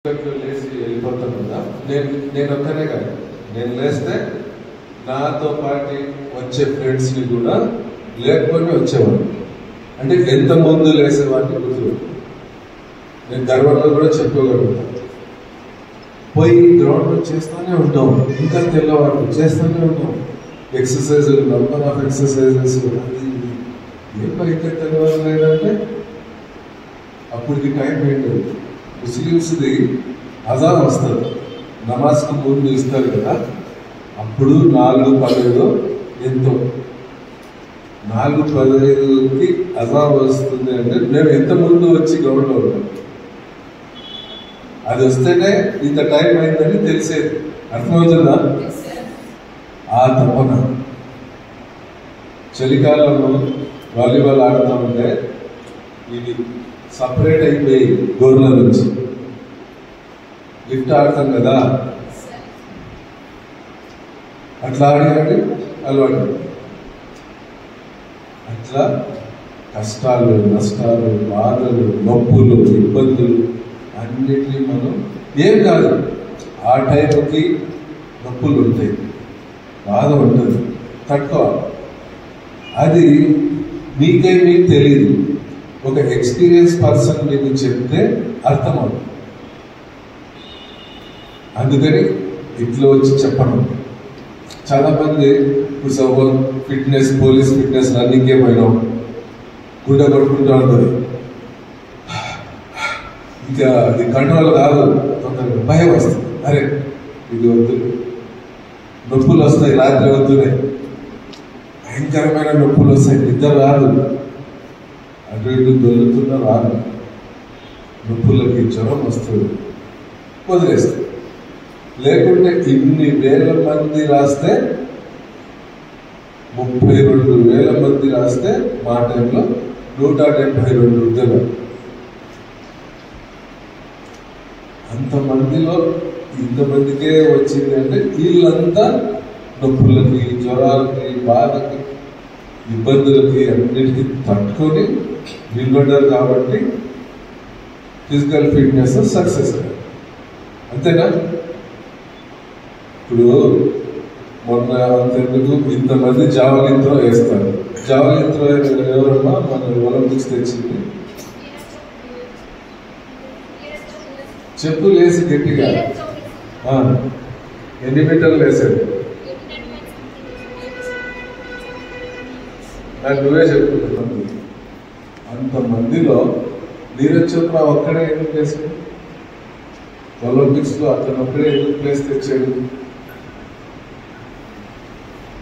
లేచి వెళ్ళిపోతాను కదా, నేను ఒక్కనే కాదు, నేను లేస్తే నాతో పాటు వచ్చే ఫ్రెండ్స్ని కూడా లేకపోతే వచ్చేవాడు. అంటే ఎంత ముందు లేసేవాడిని గుర్తు నేను గర్వంగా కూడా చెప్పుకోగలుగుతాను. పోయి గ్రౌండ్లో చేస్తూనే ఉంటాం, ఇంకా తెల్లవారు చేస్తూనే ఉంటాం. ఎక్సర్సైజ్, నంబర్ ఆఫ్ ఎక్సర్సైజెస్, అది ఏం పైకి తెల్లవారు లేదంటే అప్పటికి టైం ఏంటో. ముస్లిమ్స్ది అజాన్ వస్తుంది, నమాజ్కి ముందు ఇస్తారు కదా, అప్పుడు 4:15 ఎంతో 4:15కి అజాన్ వస్తుంది అంటే మేము ఎంత ముందు వచ్చి గ్రౌండ్లో ఉంటాం. అది వస్తేనే ఇంత టైం అయిందని తెలిసేది. అర్థమవుతుందా? ఆ తప్పన చలికాలంలో వాలీబాల్ ఆడుతూ ఉంటే ఇది సపరేట్ అయిపోయి గోర్ల నుంచి లిఫ్ట్ ఆడతాం కదా, అట్లా ఆడి అలవాటు. అట్లా కష్టాలు, నష్టాలు, బాధలు, నొప్పులు, ఇబ్బందులు అన్నిటినీ మనం ఏం కాదు, ఆ టైంకి నొప్పులు ఉంటాయి, బాధ ఉంటుంది, తట్టుకోవాలి. అది మీకేమీ తెలియదు, ఒక ఎక్స్పీరియన్స్ పర్సన్ మీకు చెప్తే అర్థమవుతుంది. అందుకని ఇట్లా వచ్చి చెప్పడం. చాలా మంది ఇప్పుడు ఫిట్నెస్, పోలీస్ ఫిట్నెస్, రన్నింగ్కే పోయినాం, గుండె కొట్టుకుంటూ ఉంటుంది, ఇంకా అది కంట్రోల్ కాదు, తొందరగా భయం వస్తుంది. అరే ఇది వద్దు, నొప్పులు వస్తాయి, రాత్రి వద్దునే భయంకరమైన నొప్పులు వస్తాయి, నిద్ర రాదు, అటు ఇటు దొరుకుతున్న రాదు, నొప్పులకి జ్వరం వస్తుంది, వదిలేస్తుంది. లేకుంటే ఇన్ని వేల మంది రాస్తే, 32,000 మంది రాస్తే మా టైంలో 172 ఉద్యోగాలు. అంతమందిలో ఇంతమందికే వచ్చింది అంటే వీళ్ళంతా నొప్పులకి, జ్వరాలకి, బాధకి, ఇబ్బందులకి అన్నిటికీ తట్టుకొని నిలబడ్డారు. కాబట్టి ఫిజికల్ ఫిట్నెస్ సక్సెస్. అంతేనా? ఇప్పుడు మొన్న అంతెందుకు ఇంతమంది జావలిన్ త్రో వేస్తారు. జావలిన్ త్రో ఎవరమ్మా మన ఒలింపిక్స్ తెచ్చింది? చెప్పు లేసి గట్టిగా ఎన్ని మీటర్లు వేసాడు నాకు నువ్వే చెప్పుకుంటున్నాను. అంతమందిలో నీరజ్ చోప్రా ఒక్కడే ఎందుకు వేసాడు? ఒలింపిక్స్ లో అతను ఒక్కడే ఎందుకు ప్లేస్ తెచ్చాడు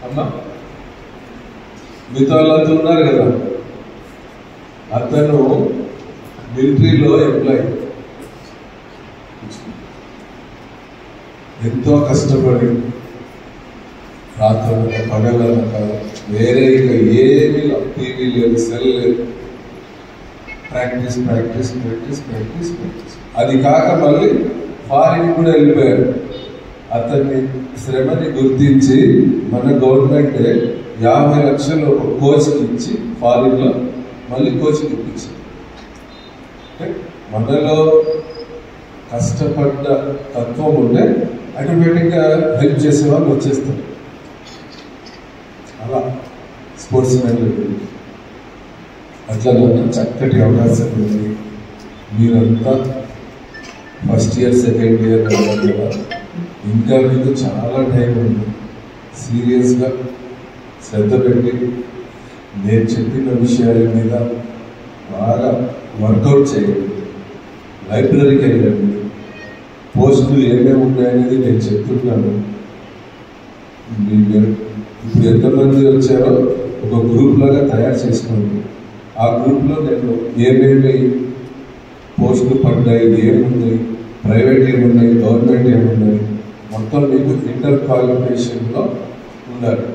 అమ్మా? మిగతా వాళ్ళంతా ఉన్నారు కదా. అతను మిలిటరీలో ఎంప్లాయ్, ఎంతో కష్టపడి రాత్రి పగలనక వేరే ఇక ఏమీ టీవీ లేదు, సెల్ లేదు, practice practice practice practice practice. అది కాక మళ్ళీ ఫారిన్ కూడా వెళ్ళిపోయారు. అతన్ని శ్రమని గుర్తించి మన గవర్నమెంట్ 50 లక్షలు ఒక కోచ్కి ఇచ్చి ఫారిన్లో మళ్ళీ కోచింగ్ ఇప్పించింది. అంటే మనలో కష్టపడ్డ తత్వం ఉంటే ఆటోమేటిక్గా హెల్ప్ చేసే వాళ్ళు వచ్చేస్తారు. అలా స్పోర్ట్స్ మెన్ అట్లా చక్కటి అవకాశం ఉంది. మీరంతా ఫస్ట్ ఇయర్, సెకండ్ ఇయర్ కదా, ఇంకా మీకు చాలా టైం ఉంది. సీరియస్గా శ్రద్ధ పెట్టి నేను చెప్పిన విషయాల మీద బాగా వర్కౌట్ చేయండి. లైబ్రరీకి వెళ్ళండి, పోస్టులు ఏమేమి ఉన్నాయనేది నేను చెప్తున్నాను. ఇప్పుడు ఎంతమంది వచ్చారో ఒక గ్రూప్ లాగా తయారు చేసుకోండి. ఆ గ్రూప్లో నేను ఏమేమి పోస్టులు పడ్డాయి, ఏమున్నాయి, ప్రైవేట్ ఏమున్నాయి, గవర్నమెంట్ ఏమున్నాయి, మొత్తం మీకు ఇంటర్ క్వాలిఫికేషన్లో ఉండాలి.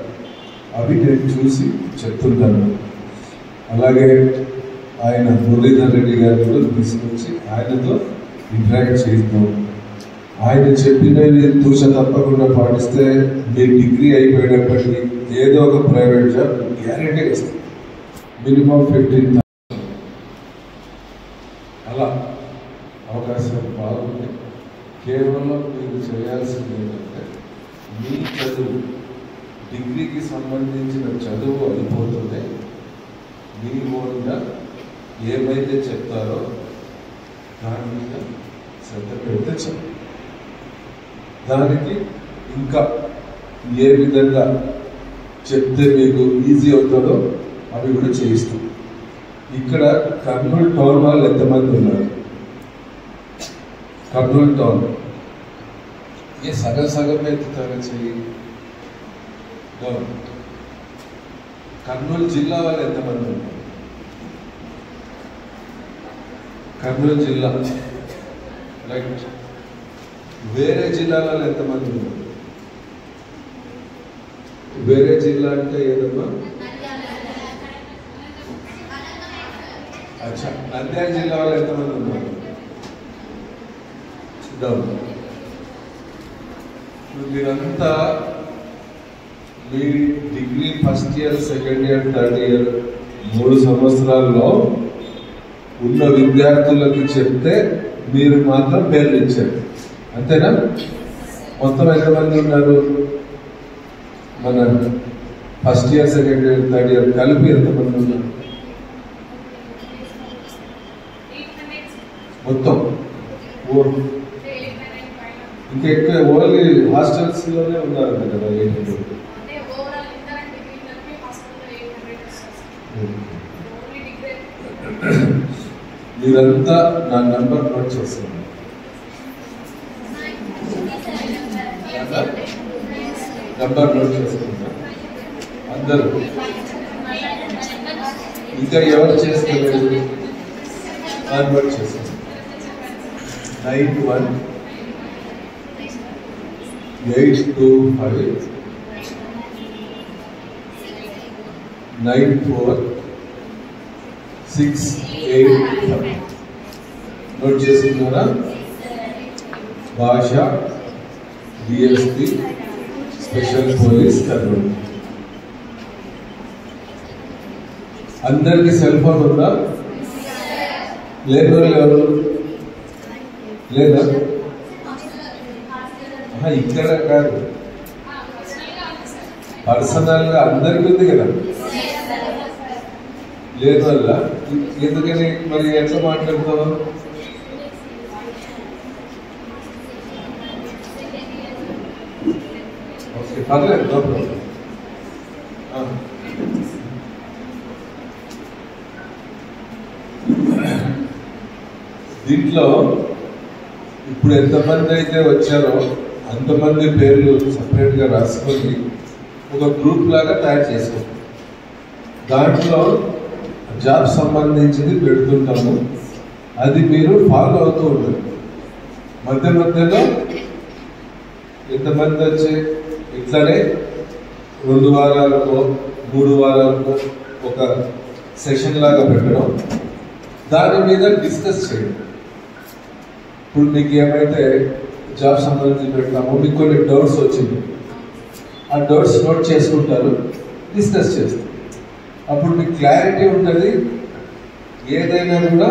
అవి నేను చూసి చెప్తుంటాను. అలాగే ఆయన మురళీధర్ రెడ్డి గారు కూడా తీసుకొచ్చి ఆయనతో ఇంటరాక్ట్ చేస్తాం. ఆయన చెప్పినవి తూచ తప్పకుండా పాటిస్తే మీ డిగ్రీ అయిపోయినప్పటికీ ఏదో ఒక ప్రైవేట్ జాబ్ గ్యారెంటీ వస్తుంది. మినిమం 15,000 అలా అవకాశం బాగుంది. కేవలం మీరు చేయాల్సింది ఏంటంటే మీ చదువు డిగ్రీకి సంబంధించిన చదువు అయిపోతుంది, మీ ఓన్గా ఏమైతే చెప్తారో దాని మీద శ్రద్ధ పెడితే చాలు. దానికి ఇంకా ఏ విధంగా చెప్తే మీకు ఈజీ అవుతుందో అవి కూడా చేయిస్తాం. ఇక్కడ కర్నూలు టౌన్ వాళ్ళు ఎంతమంది ఉన్నారు? కర్నూలు టౌన్ ఏ సగం సగం ఎత్తుతారో చెయ్యి. కర్నూలు జిల్లా వాళ్ళు ఎంతమంది ఉన్నారు? కర్నూలు జిల్లా రైట్. వేరే జిల్లాలలో ఎంతమంది ఉన్నారు? వేరే జిల్లా అంటే ఏదమ్మా? అచ్చా, నంద్యాల జిల్లా వాళ్ళు ఎంతమంది ఉన్నారు? మీరంతా మీ degree first year, second year, third year 3 సంవత్సరాల్లో ఉన్న విద్యార్థులకు చెప్తే మీరు మాత్రం పేర్లు ఇచ్చారు, అంతేనా? మొత్తం ఎంతమంది ఉన్నారు? మన first year, second year, third year కలిపి ఎంతమంది ఉన్నారు మొత్తం? ఇంకా ఎక్కువ ఓన్లీ హాస్టల్స్ లోనే ఉన్నారు కదా 800. మీరంతా నా నంబర్ నోట్ చేస్తున్నారు. నంబర్ నోట్ చేసుకుంటా అందరూ. ఇంకా ఎవరు చేసుకోలేదు నోట్ చేస్తాను. 91-825-94-685. నోట్ చేసుకున్నారా? భాష డిఎస్పి స్పెషల్ పోలీస్ కర్నూలు. అందరికి సెల్ ఫోన్ ఉందా? లేదు ఎవరు లేదా? ఇక్కడ కాదు, పర్సనల్ గా అందరికీ ఉంది కదా. లేదు వల్ల ఎందుకని మరి ఎట్లా మాట్లాడతావు? ఓకే, పర్లేదు, నో ప్రాబ్లం. దీంట్లో ఇప్పుడు ఎంతమంది అయితే వచ్చారో అంతమంది పేర్లు సపరేట్గా రాసుకొని ఒక గ్రూప్ లాగా తయారు చేసుకోండి. దాంట్లో జాబ్ సంబంధించింది పెడుతుంటాము, అది మీరు ఫాలో అవుతూ ఉంటారు. మధ్య మధ్యలో ఎంతమంది వచ్చి ఇట్లానే 2 వారాలకో 3 వారాలకో ఒక సెషన్ లాగా పెట్టడం, దాని మీద డిస్కస్ చేయండి. ఇప్పుడు మీకు ఏమైతే జాబ్ సంబంధించి పెడతామో మీకు కొన్ని డౌట్స్ వచ్చింది, ఆ డౌట్స్ నోట్ చేసుకుంటారు, డిస్కస్ చేస్తారు. అప్పుడు మీకు క్లారిటీ ఉంటుంది. ఏదైనా కూడా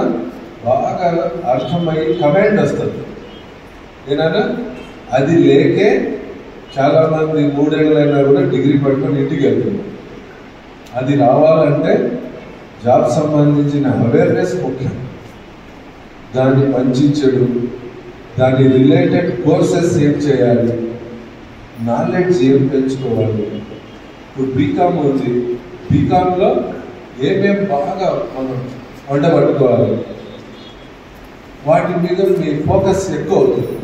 బాగా అర్థమయ్యి కమాండ్ వస్తుంది. ఏదైనా అది లేకే చాలామంది 3 ఏళ్ళైనా కూడా డిగ్రీ పట్టుకొని ఇంటికి వెళ్తున్నారు. అది రావాలంటే జాబ్ సంబంధించిన అవేర్నెస్ ముఖ్యం. దాన్ని మంచి చెడు, దాని రిలేటెడ్ కోర్సెస్ ఏం చేయాలి, నాలెడ్జ్ ఏం పెంచుకోవాలి. ఇప్పుడు బీకామ్ ఉంది, బీకామ్లో ఏమేం బాగా మనం వండబట్టుకోవాలి, వాటి మీద మీ ఫోకస్ ఎక్కువ అవుతుంది.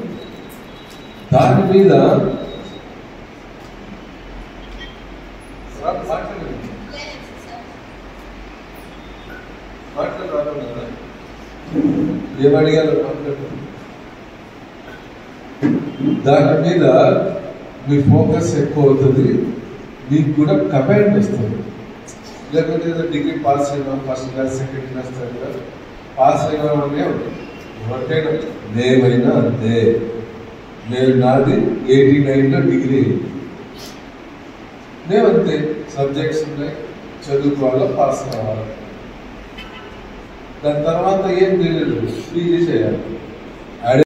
దాని మీద మాట్లాడుతున్నా ఏమడిగారు మాట్లాడుతున్నా. దాని మీద మీ ఫోకస్ ఎక్కువ అవుతుంది, మీకు కూడా కమాండ్ వస్తుంది. లేకపోతే ఏదో డిగ్రీ పాస్ అయినా first class, second class, third class pass అయినా అనే ఉంటుంది. ఎవరికైనా మేమైనా అంతే. నేను నాది 89లో డిగ్రీ, మేమంతే. సబ్జెక్ట్స్ ఉన్నాయి, చదువుకోవాలా, పాస్ కావాలా. దాని తర్వాత ఏం తెలియదు, పీజీ చేయాలి.